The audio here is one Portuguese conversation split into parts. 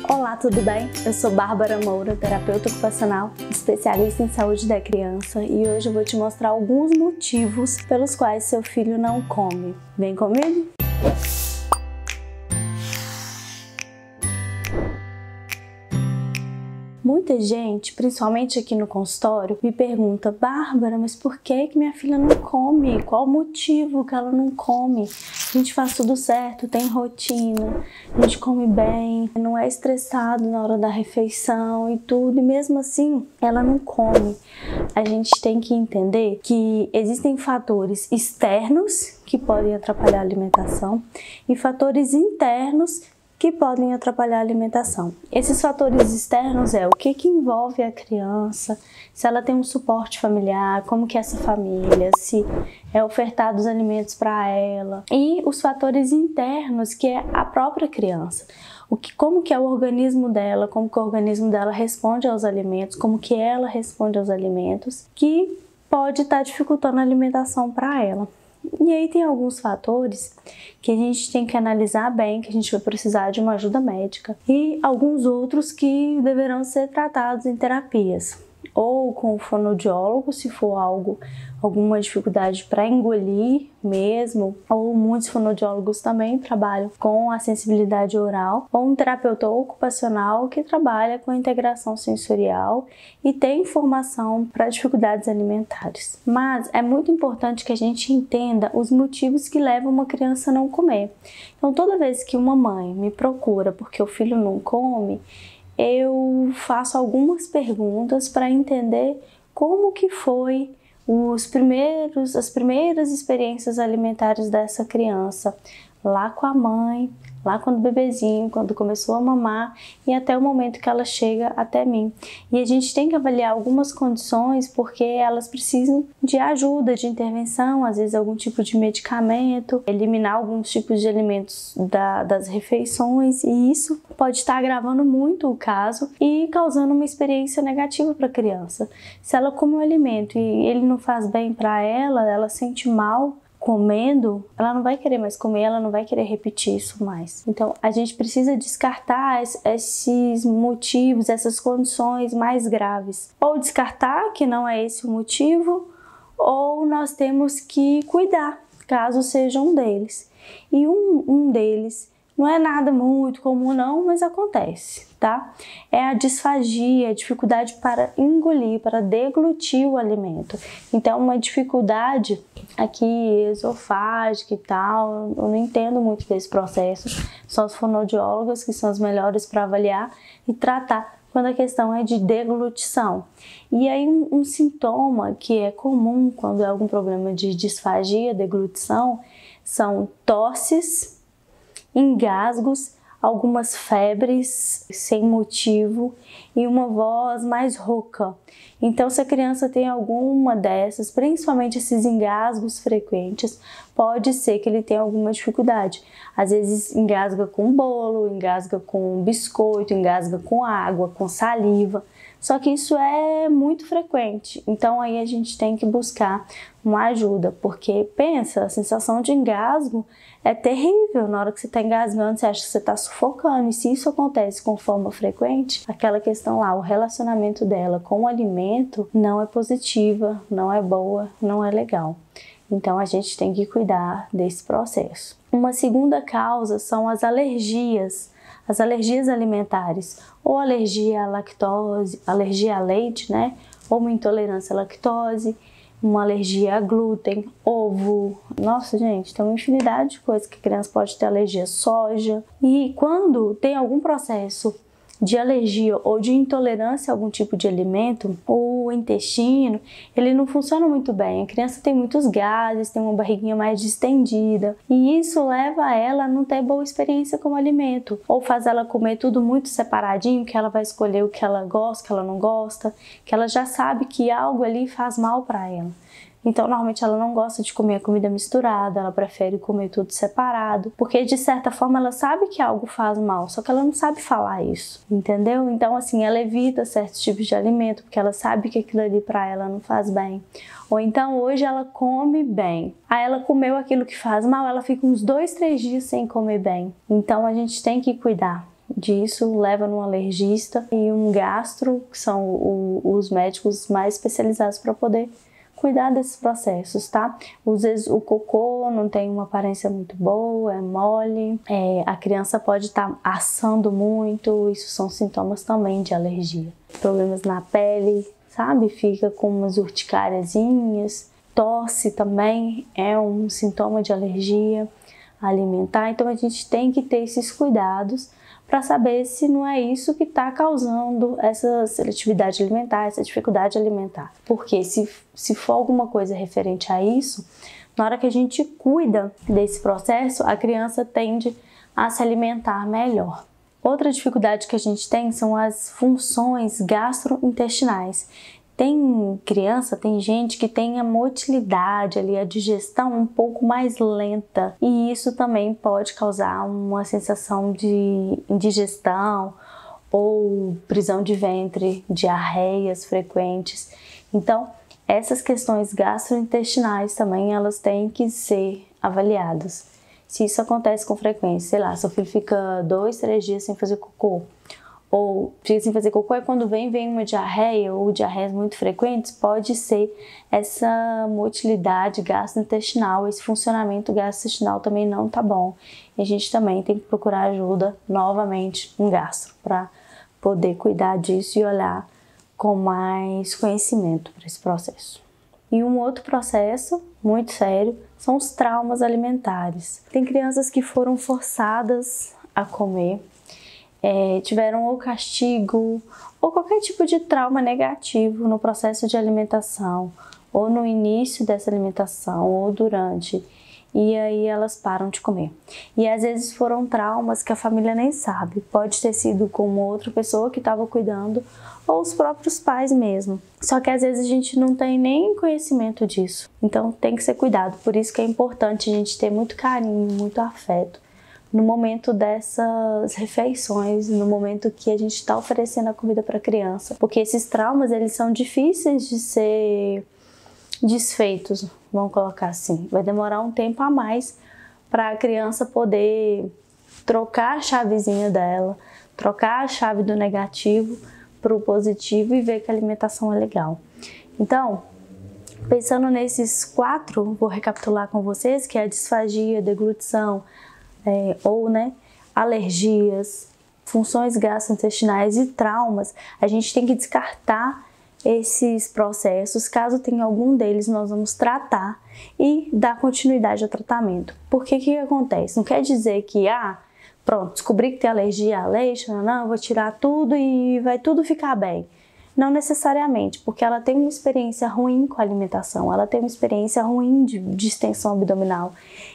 Olá, tudo bem? Eu sou Bárbara Moura, terapeuta ocupacional, especialista em saúde da criança, e hoje eu vou te mostrar alguns motivos pelos quais seu filho não come. Vem comigo? Muita gente, principalmente aqui no consultório, me pergunta: Bárbara, mas por que minha filha não come? Qual o motivo que ela não come? A gente faz tudo certo, tem rotina, a gente come bem, não é estressado na hora da refeição e tudo, e mesmo assim ela não come. A gente tem que entender que existem fatores externos que podem atrapalhar a alimentação e fatores internos que podem atrapalhar a alimentação. Esses fatores externos é o que envolve a criança, se ela tem um suporte familiar, como que é essa família, se é ofertado os alimentos para ela, e os fatores internos, que é a própria criança. Como que é o organismo dela, como que o organismo dela responde aos alimentos, como que ela responde aos alimentos, que pode estar dificultando a alimentação para ela. E aí tem alguns fatores que a gente tem que analisar bem, que a gente vai precisar de uma ajuda médica, e alguns outros que deverão ser tratados em terapias, ou com o fonoaudiólogo, se for alguma dificuldade para engolir mesmo, ou muitos fonoaudiólogos também trabalham com a sensibilidade oral, ou um terapeuta ocupacional que trabalha com a integração sensorial e tem formação para dificuldades alimentares. Mas é muito importante que a gente entenda os motivos que levam uma criança a não comer. Então, toda vez que uma mãe me procura porque o filho não come, eu faço algumas perguntas para entender como que foi as primeiras experiências alimentares dessa criança, lá com a mãe, lá quando bebezinho, quando começou a mamar e até o momento que ela chega até mim. E a gente tem que avaliar algumas condições porque elas precisam de ajuda, de intervenção, às vezes algum tipo de medicamento, eliminar alguns tipos de alimentos das refeições, e isso pode estar agravando muito o caso e causando uma experiência negativa para a criança. Se ela come um alimento e ele não faz bem para ela sente mal comendo, ela não vai querer mais comer, ela não vai querer repetir isso mais. Então, a gente precisa descartar esses motivos, essas condições mais graves. Ou descartar que não é esse o motivo, ou nós temos que cuidar, caso seja um deles. E um deles não é nada muito comum não, mas acontece, tá? É a disfagia, a dificuldade para engolir, para deglutir o alimento. Então, uma dificuldade aqui esofágica e tal, eu não entendo muito desse processo. São os fonoaudiólogos que são os melhores para avaliar e tratar quando a questão é de deglutição. E aí um sintoma que é comum quando é algum problema de disfagia, deglutição, são tosses, engasgos, algumas febres sem motivo e uma voz mais rouca. Então, se a criança tem alguma dessas, principalmente esses engasgos frequentes, pode ser que ele tenha alguma dificuldade. Às vezes engasga com bolo, engasga com biscoito, engasga com água, com saliva. Só que isso é muito frequente, então aí a gente tem que buscar uma ajuda, porque pensa, a sensação de engasgo é terrível. Na hora que você está engasgando, você acha que você está sufocando, e se isso acontece com forma frequente, aquela questão lá, o relacionamento dela com o alimento não é positiva, não é boa, não é legal. Então a gente tem que cuidar desse processo. Uma segunda causa são as alergias alimentares, ou alergia à lactose, alergia a leite, né? Ou uma intolerância à lactose, uma alergia a glúten, ovo. Nossa, gente, tem uma infinidade de coisas que a criança pode ter alergia, soja. E quando tem algum processo de alergia ou de intolerância a algum tipo de alimento, o intestino, ele não funciona muito bem. A criança tem muitos gases, tem uma barriguinha mais distendida, e isso leva ela a não ter boa experiência com o alimento, ou faz ela comer tudo muito separadinho, que ela vai escolher o que ela gosta, o que ela não gosta, que ela já sabe que algo ali faz mal para ela. Então, normalmente ela não gosta de comer a comida misturada, ela prefere comer tudo separado, porque de certa forma ela sabe que algo faz mal, só que ela não sabe falar isso, entendeu? Então, assim, ela evita certos tipos de alimento, porque ela sabe que aquilo ali pra ela não faz bem. Ou então, hoje ela come bem, aí ela comeu aquilo que faz mal, ela fica uns 2, 3 dias sem comer bem. Então, a gente tem que cuidar disso, leva num alergista e um gastro, que são os médicos mais especializados para poder cuidar desses processos, tá? Às vezes o cocô não tem uma aparência muito boa, é mole, a criança pode estar assando muito, isso são sintomas também de alergia. Problemas na pele, sabe? Fica com umas urticáriazinhas, tosse também é um sintoma de alergia alimentar, então a gente tem que ter esses cuidados para saber se não é isso que está causando essa seletividade alimentar, essa dificuldade alimentar. Porque se for alguma coisa referente a isso, na hora que a gente cuida desse processo, a criança tende a se alimentar melhor. Outra dificuldade que a gente tem são as funções gastrointestinais. Tem criança, tem gente que tem a motilidade ali, a digestão um pouco mais lenta, e isso também pode causar uma sensação de indigestão ou prisão de ventre, diarreias frequentes. Então, essas questões gastrointestinais também elas têm que ser avaliadas. Se isso acontece com frequência, sei lá, seu filho fica 2, 3 dias sem fazer cocô, ou fica sem fazer cocô, e quando vem uma diarreia ou diarreias muito frequentes, pode ser essa motilidade gastrointestinal, esse funcionamento gastrointestinal também não tá bom. E a gente também tem que procurar ajuda novamente um gastro para poder cuidar disso e olhar com mais conhecimento para esse processo. E um outro processo muito sério são os traumas alimentares. Tem crianças que foram forçadas a comer, tiveram ou castigo ou qualquer tipo de trauma negativo no processo de alimentação, ou no início dessa alimentação, ou durante, e aí elas param de comer. E às vezes foram traumas que a família nem sabe, pode ter sido com outra pessoa que estava cuidando, ou os próprios pais mesmo. Só que às vezes a gente não tem nem conhecimento disso, então tem que ser cuidado. Por isso que é importante a gente ter muito carinho, muito afeto no momento dessas refeições, no momento que a gente está oferecendo a comida para a criança. Porque esses traumas, eles são difíceis de ser desfeitos, vamos colocar assim. Vai demorar um tempo a mais para a criança poder trocar a chavezinha dela, trocar a chave do negativo para o positivo e ver que a alimentação é legal. Então, pensando nesses 4, vou recapitular com vocês, que é a disfagia, deglutição, alergias, funções gastrointestinais e traumas, a gente tem que descartar esses processos. Caso tenha algum deles, nós vamos tratar e dar continuidade ao tratamento. Porque que acontece? Não quer dizer que, pronto, descobri que tem alergia a leite, não, eu vou tirar tudo e vai tudo ficar bem. Não necessariamente, porque ela tem uma experiência ruim com a alimentação, ela tem uma experiência ruim de distensão abdominal.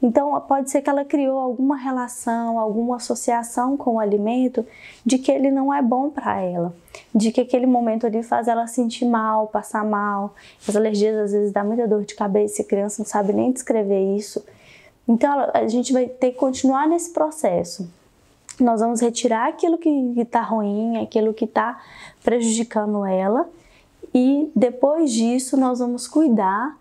Então, pode ser que ela criou alguma relação, alguma associação com o alimento de que ele não é bom para ela, de que aquele momento ali faz ela sentir mal, passar mal. As alergias às vezes dão muita dor de cabeça e a criança não sabe nem descrever isso. Então, a gente vai ter que continuar nesse processo. Nós vamos retirar aquilo que está ruim, aquilo que está prejudicando ela, e depois disso nós vamos cuidar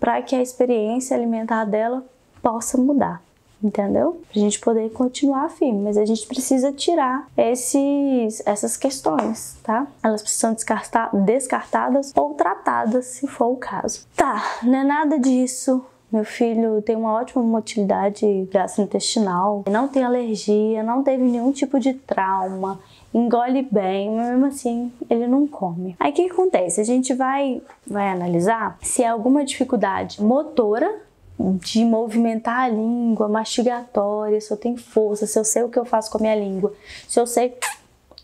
para que a experiência alimentar dela possa mudar, entendeu? Para a gente poder continuar firme, mas a gente precisa tirar essas questões, tá? Elas precisam descartadas ou tratadas, se for o caso. Tá, não é nada disso. Meu filho tem uma ótima motilidade gastrointestinal, não tem alergia, não teve nenhum tipo de trauma, engole bem, mas mesmo assim ele não come. Aí o que acontece? A gente vai analisar se é alguma dificuldade motora, de movimentar a língua, mastigatória, se eu tenho força, se eu sei o que eu faço com a minha língua, se eu sei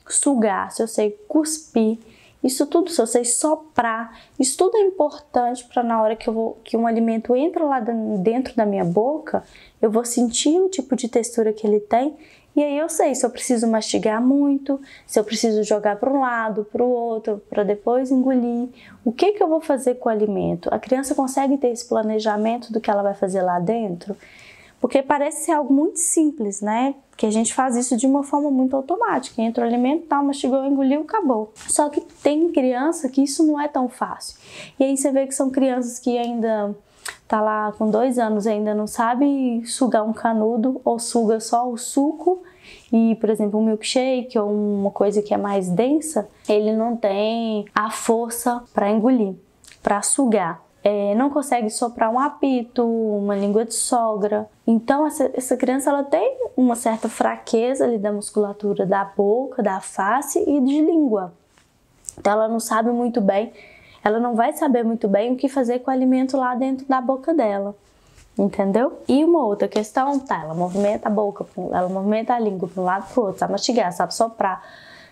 sugar, se eu sei cuspir. Isso tudo, se eu sei soprar, isso tudo é importante para na hora que um alimento entra lá dentro da minha boca, eu vou sentir o tipo de textura que ele tem, e aí eu sei se eu preciso mastigar muito, se eu preciso jogar para um lado, para o outro, para depois engolir. O que eu vou fazer com o alimento? A criança consegue ter esse planejamento do que ela vai fazer lá dentro? Porque parece ser algo muito simples, né? Que a gente faz isso de uma forma muito automática. Entra o alimento, mastigou, engoliu, acabou. Só que tem criança que isso não é tão fácil. E aí você vê que são crianças que ainda tá lá com 2 anos, ainda não sabe sugar um canudo ou suga só o suco E, por exemplo, um milkshake ou uma coisa que é mais densa, ele não tem a força para engolir, para sugar. Não consegue soprar um apito, uma língua de sogra. Então essa criança ela tem uma certa fraqueza ali da musculatura da boca, da face e de língua. Então ela não sabe muito bem, ela não vai saber muito bem o que fazer com o alimento lá dentro da boca dela. Entendeu? E uma outra questão, tá, ela movimenta a boca, ela movimenta a língua para um lado para o outro, sabe mastigar, sabe soprar,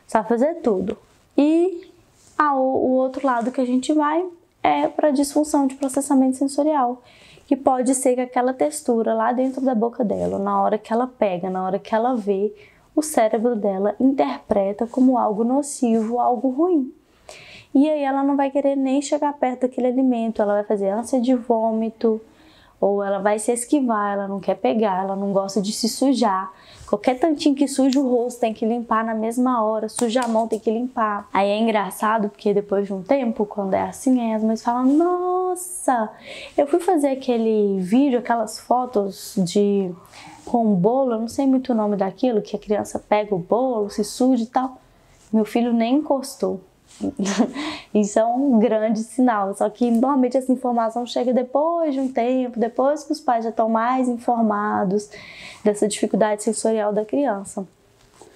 sabe fazer tudo. E o outro lado que a gente vai é para disfunção de processamento sensorial, que pode ser que aquela textura lá dentro da boca dela, na hora que ela pega, na hora que ela vê, o cérebro dela interpreta como algo nocivo, algo ruim. E aí ela não vai querer nem chegar perto daquele alimento, ela vai fazer ânsia de vômito, ou ela vai se esquivar, ela não quer pegar, ela não gosta de se sujar. Qualquer tantinho que suja o rosto tem que limpar na mesma hora, suja a mão tem que limpar. Aí é engraçado porque depois de um tempo, quando é assim, as mães falam: nossa, eu fui fazer aquele vídeo, aquelas fotos com bolo, eu não sei muito o nome daquilo, que a criança pega o bolo, se suja e tal. Meu filho nem encostou. Isso é um grande sinal, só que normalmente essa informação chega depois de um tempo, depois que os pais já estão mais informados dessa dificuldade sensorial da criança.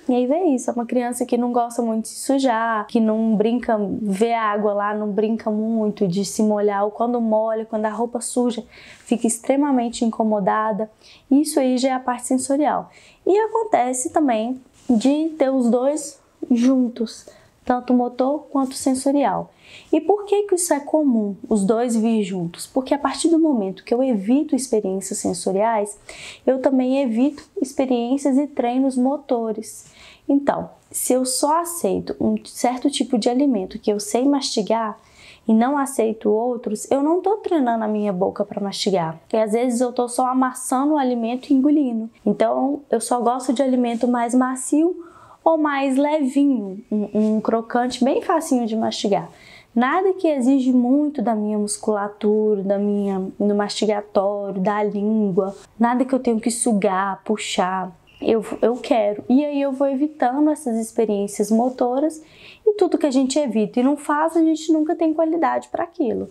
E aí vê isso, é uma criança que não gosta muito de se sujar, que não brinca, vê a água lá, não brinca muito de se molhar, ou quando molha, quando a roupa suja, fica extremamente incomodada. Isso aí já é a parte sensorial. E acontece também de ter os dois juntos, tanto motor quanto sensorial. E por que isso é comum, os dois vir juntos? Porque a partir do momento que eu evito experiências sensoriais, eu também evito experiências e treinos motores. Então, se eu só aceito um certo tipo de alimento que eu sei mastigar e não aceito outros, eu não estou treinando a minha boca para mastigar. E às vezes eu estou só amassando o alimento e engolindo. Então, eu só gosto de alimento mais macio ou mais levinho, um crocante bem facinho de mastigar. Nada que exige muito da minha musculatura, do mastigatório, da língua, nada que eu tenho que sugar, puxar. Eu quero. E aí eu vou evitando essas experiências motoras e tudo que a gente evita e não faz, a gente nunca tem qualidade para aquilo.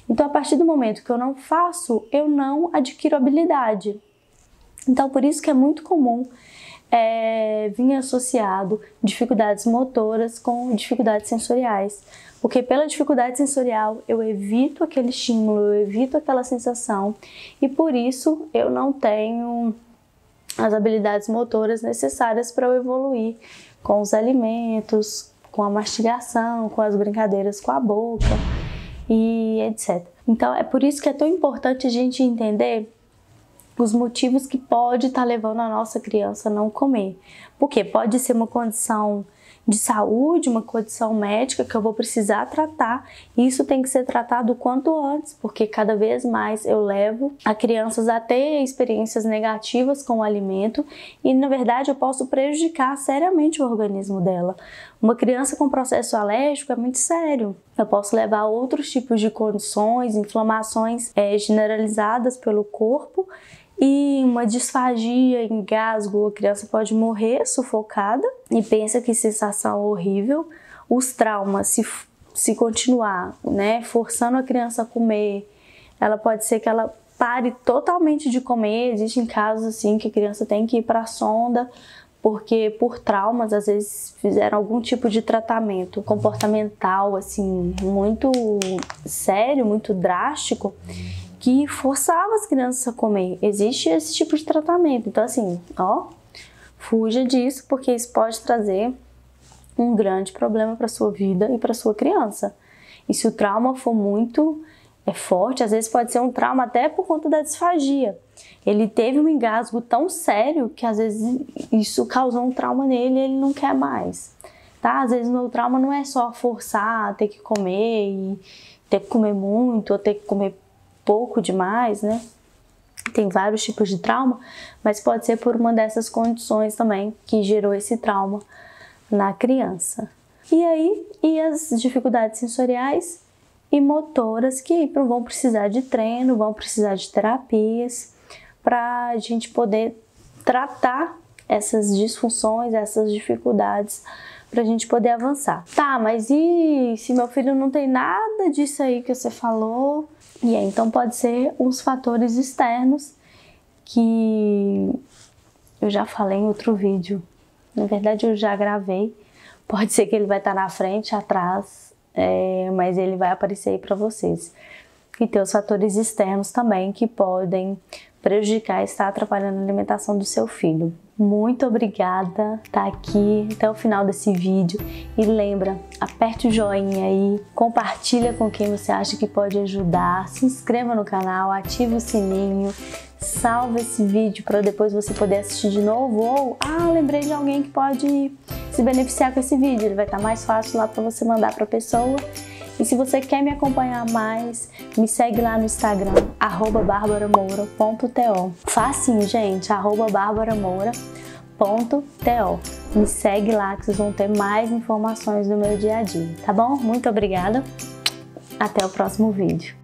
Então, a partir do momento que eu não faço, eu não adquiro habilidade. Então, por isso que é muito comum vir associado dificuldades motoras com dificuldades sensoriais. Porque pela dificuldade sensorial eu evito aquele estímulo, eu evito aquela sensação e por isso eu não tenho as habilidades motoras necessárias para eu evoluir com os alimentos, com a mastigação, com as brincadeiras com a boca e etc. Então é por isso que é tão importante a gente entender os motivos que pode estar levando a nossa criança a não comer. Porque pode ser uma condição de saúde, uma condição médica que eu vou precisar tratar. E isso tem que ser tratado o quanto antes, porque cada vez mais eu levo a crianças a ter experiências negativas com o alimento e, na verdade, eu posso prejudicar seriamente o organismo dela. Uma criança com processo alérgico é muito sério. Eu posso levar a outros tipos de condições, inflamações generalizadas pelo corpo, e uma disfagia, engasgo, a criança pode morrer sufocada e pensa que sensação horrível. Os traumas, se continuar, forçando a criança a comer, ela pode ser que ela pare totalmente de comer. Existem casos assim que a criança tem que ir para a sonda porque por traumas, às vezes fizeram algum tipo de tratamento comportamental assim muito sério, muito drástico, que forçava as crianças a comer. Existe esse tipo de tratamento. Então assim, fuja disso, porque isso pode trazer um grande problema para sua vida e para sua criança. E se o trauma for muito forte, às vezes pode ser um trauma até por conta da disfagia. Ele teve um engasgo tão sério que às vezes isso causou um trauma nele e ele não quer mais. Tá? Às vezes o trauma não é só forçar a ter que comer e ter que comer muito ou ter que comer pouco demais, né? Tem vários tipos de trauma, mas pode ser por uma dessas condições também que gerou esse trauma na criança. E aí, as dificuldades sensoriais e motoras que vão precisar de treino, vão precisar de terapias para a gente poder tratar essas disfunções, essas dificuldades pra gente poder avançar. Tá, mas e se meu filho não tem nada disso aí que você falou? E aí, então pode ser uns fatores externos que eu já falei em outro vídeo. Na verdade, eu já gravei. Pode ser que ele vai estar na frente, atrás, mas ele vai aparecer aí pra vocês. E tem os fatores externos também que podem prejudicar e estar atrapalhando a alimentação do seu filho. Muito obrigada por estar aqui até o final desse vídeo. E lembra, aperte o joinha aí, compartilha com quem você acha que pode ajudar, se inscreva no canal, ative o sininho, salve esse vídeo para depois você poder assistir de novo. Ou, lembrei de alguém que pode se beneficiar com esse vídeo, ele vai estar mais fácil lá para você mandar para a pessoa. E se você quer me acompanhar mais, me segue lá no Instagram, @barbaramoura.to. Facinho, gente, @barbaramoura.to. Me segue lá que vocês vão ter mais informações do meu dia a dia, tá bom? Muito obrigada, até o próximo vídeo.